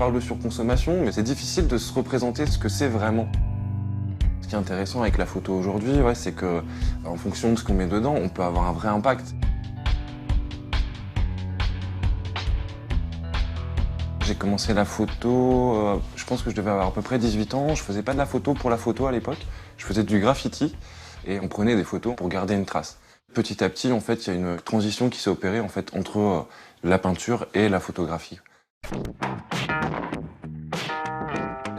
parle de surconsommation, mais c'est difficile de se représenter ce que c'est vraiment. Ce qui est intéressant avec la photo aujourd'hui, ouais, c'est que en fonction de ce qu'on met dedans, on peut avoir un vrai impact. J'ai commencé la photo, je pense que je devais avoir à peu près 18 ans. Je faisais pas de la photo pour la photo à l'époque. Je faisais du graffiti et on prenait des photos pour garder une trace. Petit à petit, en fait, il y a une transition qui s'est opérée en fait, entre la peinture et la photographie.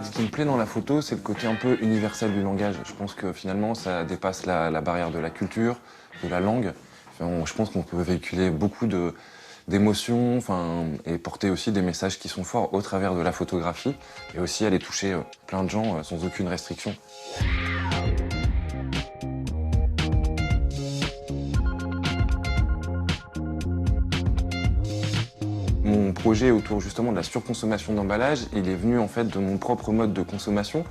Ce qui me plaît dans la photo, c'est le côté un peu universel du langage. Je pense que finalement, ça dépasse la barrière de la culture, de la langue. Enfin, je pense qu'on peut véhiculer beaucoup d'émotions, et porter aussi des messages qui sont forts au travers de la photographie, et aussi aller toucher plein de gens sans aucune restriction. Mon projet autour justement de la surconsommation d'emballage, il est venu en fait de mon propre mode de consommation.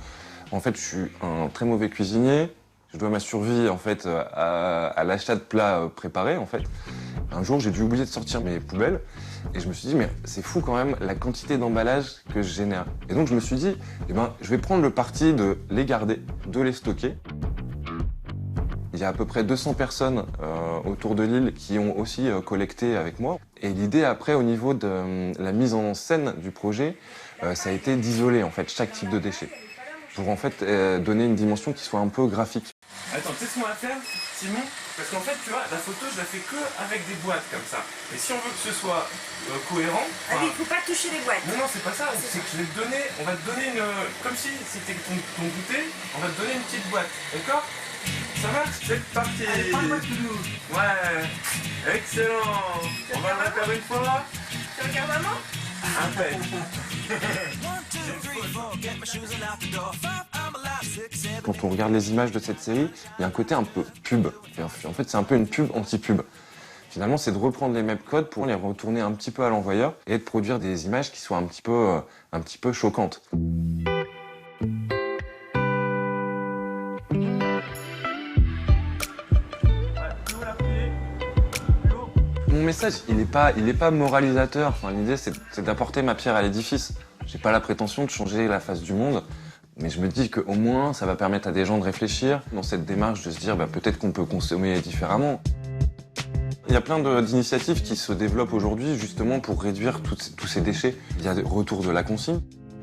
En fait, je suis un très mauvais cuisinier. Je dois ma survie en fait à l'achat de plats préparés en fait. Un jour, j'ai dû oublier de sortir mes poubelles et je me suis dit mais c'est fou quand même la quantité d'emballage que je génère. Et donc je me suis dit je vais prendre le parti de les garder, de les stocker. Il y a à peu près 200 personnes autour de l'île qui ont aussi collecté avec moi. Et l'idée après au niveau de la mise en scène du projet, ça a été d'isoler en fait chaque type de déchet pour en fait donner une dimension qui soit un peu graphique. Attends, tu sais ce qu'on va faire, Simon? Parce qu'en fait, tu vois, la photo, je la fais que avec des boîtes comme ça. Et si on veut que ce soit cohérent... Ah oui, il faut pas toucher les boîtes. Non, c'est pas ça. C'est que je vais te donner, on va te donner une... Comme si c'était ton goûter, on va te donner une petite boîte. D'accord? Ça marche? C'est parti. Allez, prends-moi tout doux. Ouais, excellent. On va le faire une fois. Tu regardes maman? Impec. Quand on regarde les images de cette série, il y a un côté un peu pub. Et en fait, c'est un peu une pub anti-pub. Finalement, c'est de reprendre les mêmes codes pour les retourner un petit peu à l'envoyeur et de produire des images qui soient un petit peu choquantes. Mon message, il est pas moralisateur. Enfin, l'idée, c'est d'apporter ma pierre à l'édifice. J'ai pas la prétention de changer la face du monde, mais je me dis qu'au moins, ça va permettre à des gens de réfléchir dans cette démarche de se dire peut-être qu'on peut consommer différemment. Il y a plein d'initiatives qui se développent aujourd'hui justement pour réduire tous ces déchets. Il y a le retour de la consigne.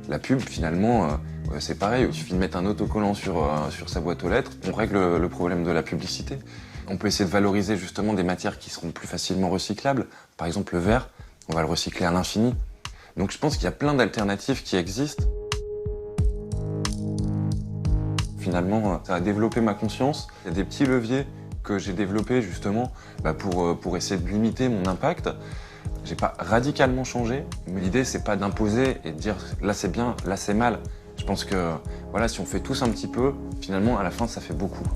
La pub, finalement, c'est pareil. Il suffit de mettre un autocollant sur sa boîte aux lettres. On règle le problème de la publicité. On peut essayer de valoriser justement des matières qui seront plus facilement recyclables. Par exemple, le verre, on va le recycler à l'infini. Donc je pense qu'il y a plein d'alternatives qui existent. Finalement, ça a développé ma conscience. Il y a des petits leviers que j'ai développés justement pour essayer de limiter mon impact. J'ai pas radicalement changé, mais l'idée c'est pas d'imposer et de dire là c'est bien, là c'est mal. Je pense que voilà, si on fait tous un petit peu, finalement à la fin ça fait beaucoup.